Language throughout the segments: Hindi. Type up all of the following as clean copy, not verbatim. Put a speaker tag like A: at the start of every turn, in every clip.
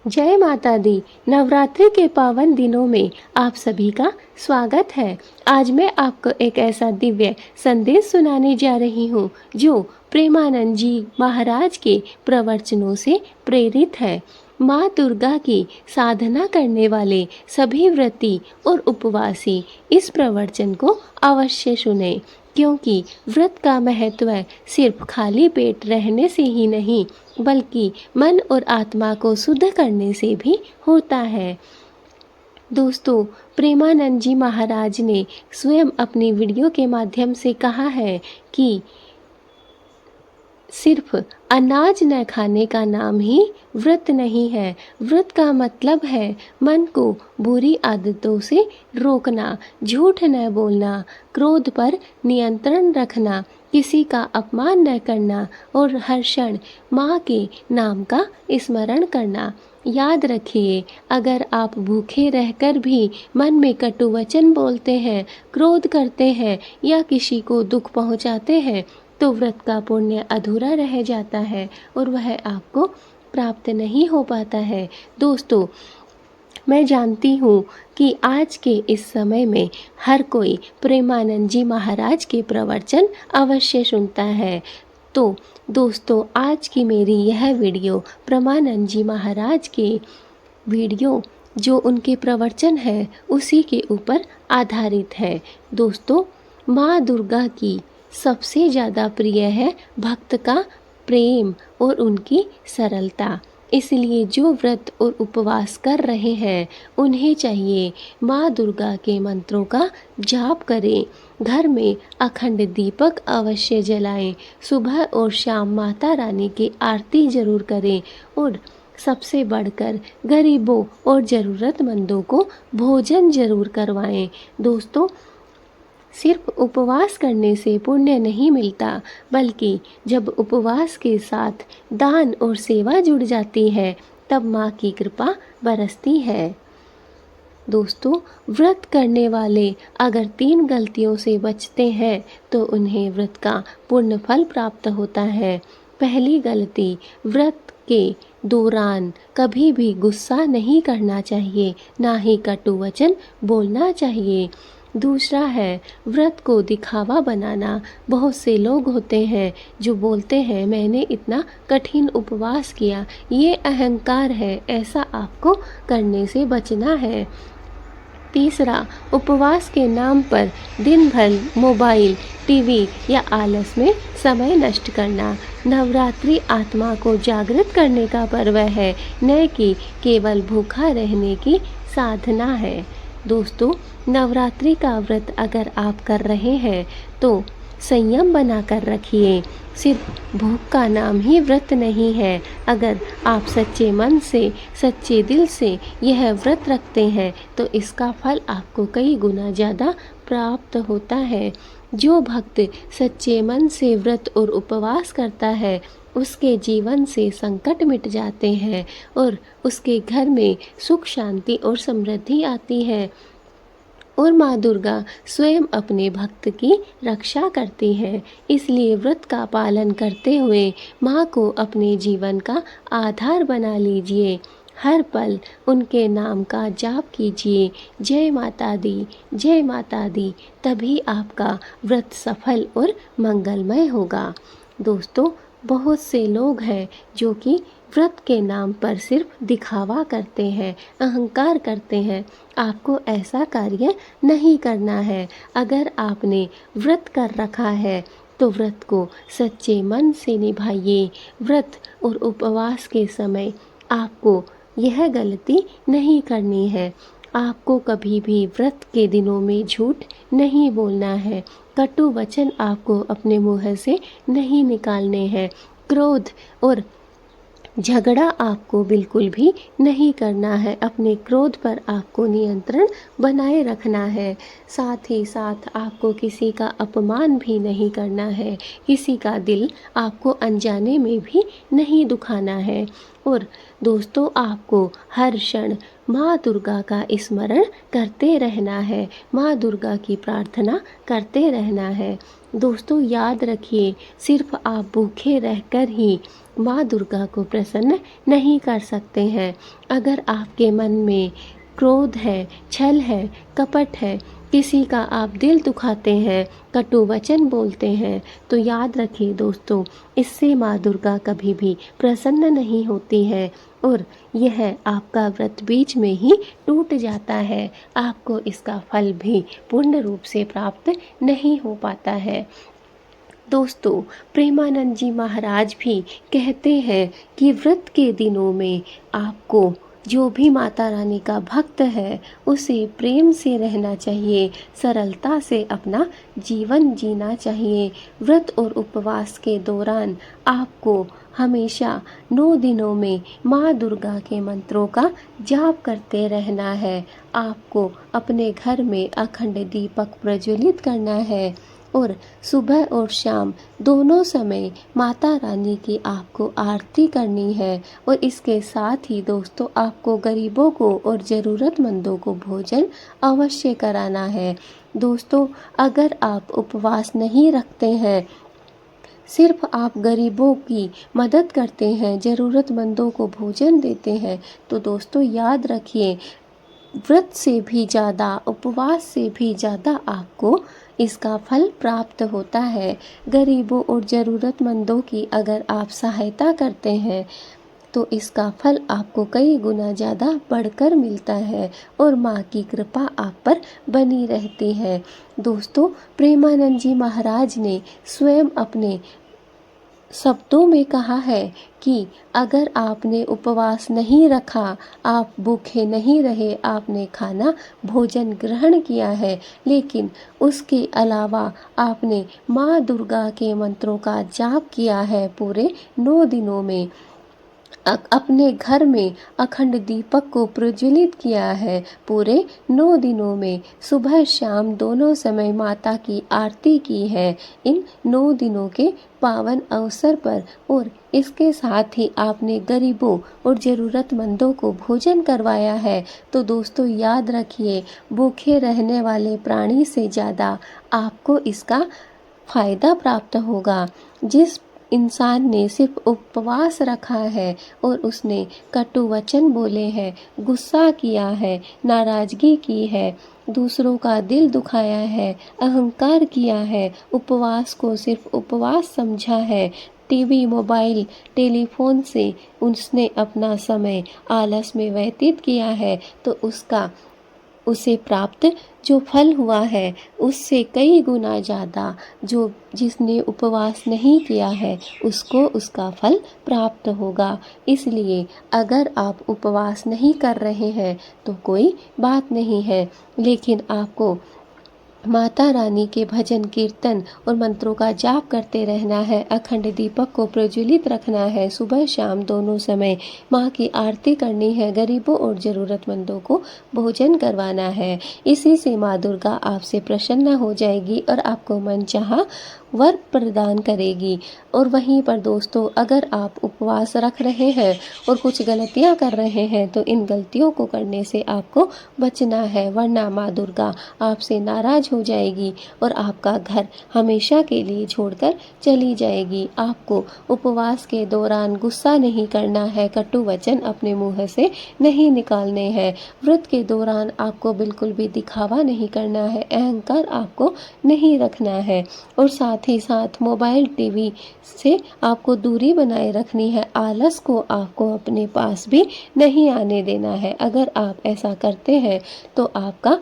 A: जय माता दी। नवरात्रि के पावन दिनों में आप सभी का स्वागत है। आज मैं आपको एक ऐसा दिव्य संदेश सुनाने जा रही हूँ जो प्रेमानंद जी महाराज के प्रवचनों से प्रेरित है। माँ दुर्गा की साधना करने वाले सभी व्रती और उपवासी इस प्रवचन को अवश्य सुने, क्योंकि व्रत का महत्व सिर्फ खाली पेट रहने से ही नहीं बल्कि मन और आत्मा को शुद्ध करने से भी होता है। दोस्तों, प्रेमानंद जी महाराज ने स्वयं अपनी वीडियो के माध्यम से कहा है कि सिर्फ अनाज न खाने का नाम ही व्रत नहीं है। व्रत का मतलब है मन को बुरी आदतों से रोकना, झूठ न बोलना, क्रोध पर नियंत्रण रखना, किसी का अपमान न करना और हर क्षण माँ के नाम का स्मरण करना। याद रखिए, अगर आप भूखे रहकर भी मन में कटु वचन बोलते हैं, क्रोध करते हैं या किसी को दुख पहुँचाते हैं तो व्रत का पुण्य अधूरा रह जाता है और वह आपको प्राप्त नहीं हो पाता है। दोस्तों, मैं जानती हूँ कि आज के इस समय में हर कोई प्रेमानंद जी महाराज के प्रवचन अवश्य सुनता है। तो दोस्तों, आज की मेरी यह वीडियो प्रेमानंद जी महाराज के वीडियो जो उनके प्रवचन है उसी के ऊपर आधारित है। दोस्तों, माँ दुर्गा की सबसे ज़्यादा प्रिय है भक्त का प्रेम और उनकी सरलता। इसलिए जो व्रत और उपवास कर रहे हैं उन्हें चाहिए माँ दुर्गा के मंत्रों का जाप करें, घर में अखंड दीपक अवश्य जलाएं, सुबह और शाम माता रानी की आरती जरूर करें और सबसे बढ़कर गरीबों और ज़रूरतमंदों को भोजन जरूर करवाएं। दोस्तों, सिर्फ उपवास करने से पुण्य नहीं मिलता, बल्कि जब उपवास के साथ दान और सेवा जुड़ जाती है तब माँ की कृपा बरसती है। दोस्तों, व्रत करने वाले अगर 3 गलतियों से बचते हैं तो उन्हें व्रत का पूर्ण फल प्राप्त होता है। पहली गलती, व्रत के दौरान कभी भी गुस्सा नहीं करना चाहिए, ना ही कटु वचन बोलना चाहिए। दूसरा है व्रत को दिखावा बनाना। बहुत से लोग होते हैं जो बोलते हैं मैंने इतना कठिन उपवास किया, ये अहंकार है, ऐसा आपको करने से बचना है। तीसरा, उपवास के नाम पर दिन भर मोबाइल, टीवी या आलस में समय नष्ट करना। नवरात्रि आत्मा को जागृत करने का पर्व है, न कि केवल भूखा रहने की साधना है। दोस्तों, नवरात्रि का व्रत अगर आप कर रहे हैं तो संयम बनाकर रखिए। सिर्फ भूख का नाम ही व्रत नहीं है। अगर आप सच्चे मन से, सच्चे दिल से यह व्रत रखते हैं तो इसका फल आपको कई गुना ज़्यादा प्राप्त होता है। जो भक्त सच्चे मन से व्रत और उपवास करता है उसके जीवन से संकट मिट जाते हैं और उसके घर में सुख, शांति और समृद्धि आती है और माँ दुर्गा स्वयं अपने भक्त की रक्षा करती है। इसलिए व्रत का पालन करते हुए माँ को अपने जीवन का आधार बना लीजिए। हर पल उनके नाम का जाप कीजिए। जय माता दी, जय माता दी, तभी आपका व्रत सफल और मंगलमय होगा। दोस्तों, बहुत से लोग हैं जो कि व्रत के नाम पर सिर्फ दिखावा करते हैं, अहंकार करते हैं। आपको ऐसा कार्य नहीं करना है। अगर आपने व्रत कर रखा है तो व्रत को सच्चे मन से निभाइए। व्रत और उपवास के समय आपको यह गलती नहीं करनी है। आपको कभी भी व्रत के दिनों में झूठ नहीं बोलना है। कटु वचन आपको अपने मुंह से नहीं निकालने हैं। क्रोध और झगड़ा आपको बिल्कुल भी नहीं करना है। अपने क्रोध पर आपको नियंत्रण बनाए रखना है। साथ ही साथ आपको किसी का अपमान भी नहीं करना है। किसी का दिल आपको अनजाने में भी नहीं दुखाना है। और दोस्तों, आपको हर क्षण माँ दुर्गा का स्मरण करते रहना है, माँ दुर्गा की प्रार्थना करते रहना है। दोस्तों, याद रखिए, सिर्फ आप भूखे रहकर ही माँ दुर्गा को प्रसन्न नहीं कर सकते हैं। अगर आपके मन में क्रोध है, छल है, कपट है, किसी का आप दिल दुखाते हैं, कटु वचन बोलते हैं, तो याद रखिए दोस्तों, इससे माँ दुर्गा कभी भी प्रसन्न नहीं होती है और यह आपका व्रत बीच में ही टूट जाता है। आपको इसका फल भी पूर्ण रूप से प्राप्त नहीं हो पाता है। दोस्तों, प्रेमानंद जी महाराज भी कहते हैं कि व्रत के दिनों में आपको जो भी माता रानी का भक्त है उसे प्रेम से रहना चाहिए, सरलता से अपना जीवन जीना चाहिए। व्रत और उपवास के दौरान आपको हमेशा 9 दिनों में माँ दुर्गा के मंत्रों का जाप करते रहना है। आपको अपने घर में अखंड दीपक प्रज्वलित करना है और सुबह और शाम दोनों समय माता रानी की आपको आरती करनी है। और इसके साथ ही दोस्तों, आपको गरीबों को और ज़रूरतमंदों को भोजन अवश्य कराना है। दोस्तों, अगर आप उपवास नहीं रखते हैं, सिर्फ आप गरीबों की मदद करते हैं, ज़रूरतमंदों को भोजन देते हैं, तो दोस्तों याद रखिए, व्रत से भी ज़्यादा, उपवास से भी ज़्यादा आपको इसका फल प्राप्त होता है। गरीबों और ज़रूरतमंदों की अगर आप सहायता करते हैं तो इसका फल आपको कई गुना ज़्यादा बढ़कर मिलता है और माँ की कृपा आप पर बनी रहती है। दोस्तों, प्रेमानंद जी महाराज ने स्वयं अपने शब्दों में कहा है कि अगर आपने उपवास नहीं रखा, आप भूखे नहीं रहे, आपने खाना भोजन ग्रहण किया है, लेकिन उसके अलावा आपने माँ दुर्गा के मंत्रों का जाप किया है पूरे 9 दिनों में, अपने घर में अखंड दीपक को प्रज्वलित किया है पूरे 9 दिनों में, सुबह शाम दोनों समय माता की आरती की है इन 9 दिनों के पावन अवसर पर, और इसके साथ ही आपने गरीबों और ज़रूरतमंदों को भोजन करवाया है, तो दोस्तों याद रखिए, भूखे रहने वाले प्राणी से ज़्यादा आपको इसका फायदा प्राप्त होगा। जिस इंसान ने सिर्फ उपवास रखा है और उसने कटु वचन बोले हैं, गुस्सा किया है, नाराजगी की है, दूसरों का दिल दुखाया है, अहंकार किया है, उपवास को सिर्फ उपवास समझा है, टीवी, मोबाइल, टेलीफोन से उसने अपना समय आलस में व्यतीत किया है, तो उसे प्राप्त जो फल हुआ है उससे कई गुना ज़्यादा जो जिसने उपवास नहीं किया है उसको उसका फल प्राप्त होगा। इसलिए अगर आप उपवास नहीं कर रहे हैं तो कोई बात नहीं है, लेकिन आपको माता रानी के भजन कीर्तन और मंत्रों का जाप करते रहना है, अखंड दीपक को प्रज्वलित रखना है, सुबह शाम दोनों समय माँ की आरती करनी है, गरीबों और ज़रूरतमंदों को भोजन करवाना है। इसी से माँ दुर्गा आपसे प्रसन्न हो जाएगी और आपको मनचाहा वर प्रदान करेगी। और वहीं पर दोस्तों, अगर आप उपवास रख रहे हैं और कुछ गलतियां कर रहे हैं तो इन गलतियों को करने से आपको बचना है, वरना माँ दुर्गा आपसे नाराज हो जाएगी और आपका घर हमेशा के लिए छोड़कर चली जाएगी। आपको उपवास के दौरान गुस्सा नहीं करना है, कटु वचन अपने मुंह से नहीं निकालने हैं। व्रत के दौरान आपको बिल्कुल भी दिखावा नहीं करना है, अहंकार आपको नहीं रखना है और साथ ही साथ मोबाइल, टीवी से आपको दूरी बनाए रखनी है। आलस को आपको अपने पास भी नहीं आने देना है। अगर आप ऐसा करते हैं तो आपका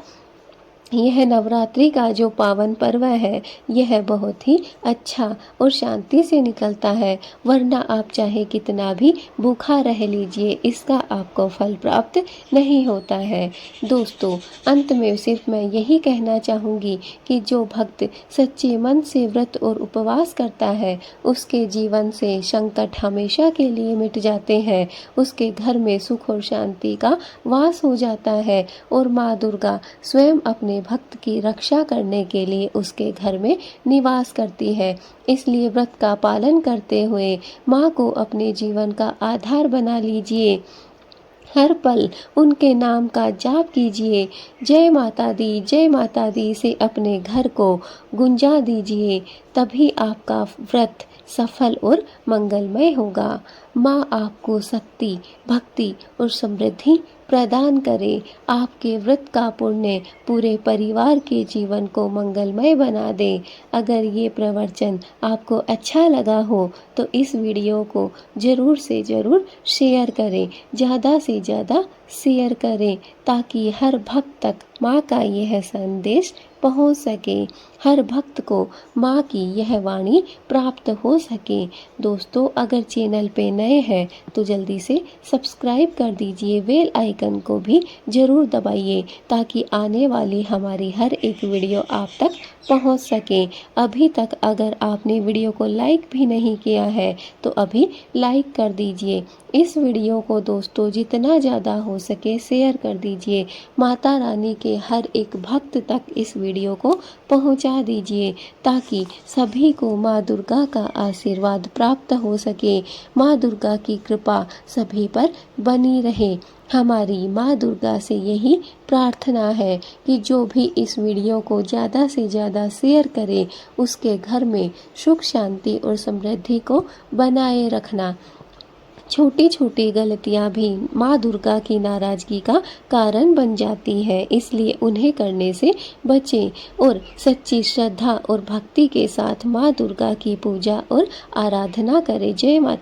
A: यह नवरात्रि का जो पावन पर्व है यह बहुत ही अच्छा और शांति से निकलता है, वरना आप चाहे कितना भी भूखा रह लीजिए, इसका आपको फल प्राप्त नहीं होता है। दोस्तों, अंत में सिर्फ मैं यही कहना चाहूँगी कि जो भक्त सच्चे मन से व्रत और उपवास करता है उसके जीवन से संकट हमेशा के लिए मिट जाते हैं, उसके घर में सुख और शांति का वास हो जाता है और माँ दुर्गा स्वयं अपने भक्त की रक्षा करने के लिए उसके घर में निवास करती है। इसलिए व्रत का पालन करते हुए माँ को अपने जीवन का आधार बना लीजिए। हर पल उनके नाम का जाप कीजिए। जय माता दी से अपने घर को गुंजा दीजिए तभी आपका व्रत सफल और मंगलमय होगा। माँ आपको शक्ति, भक्ति और समृद्धि प्रदान करे। आपके व्रत का पुण्य पूरे परिवार के जीवन को मंगलमय बना दे। अगर ये प्रवचन आपको अच्छा लगा हो तो इस वीडियो को ज़रूर से ज़रूर शेयर करें, ज़्यादा से ज़्यादा शेयर करें, ताकि हर भक्त तक माँ का यह संदेश पहुँच सके, हर भक्त को माँ की यह वाणी प्राप्त हो सके। दोस्तों, अगर चैनल पे नए हैं तो जल्दी से सब्सक्राइब कर दीजिए, बेल आइकन को भी ज़रूर दबाइए, ताकि आने वाली हमारी हर एक वीडियो आप तक पहुंच सके। अभी तक अगर आपने वीडियो को लाइक भी नहीं किया है तो अभी लाइक कर दीजिए। इस वीडियो को दोस्तों जितना ज़्यादा हो सके शेयर कर दीजिए। माता रानी के हर एक भक्त तक इस वीडियो को पहुंचा दीजिए, ताकि सभी को माँ दुर्गा का आशीर्वाद प्राप्त हो सके। माँ दुर्गा की कृपा सभी पर बनी रहे। हमारी माँ दुर्गा से यही प्रार्थना है कि जो भी इस वीडियो को ज़्यादा से ज़्यादा शेयर करे, उसके घर में सुख शांति और समृद्धि को बनाए रखना। छोटी छोटी गलतियां भी माँ दुर्गा की नाराज़गी का कारण बन जाती है, इसलिए उन्हें करने से बचें और सच्ची श्रद्धा और भक्ति के साथ माँ दुर्गा की पूजा और आराधना करें। जय माता।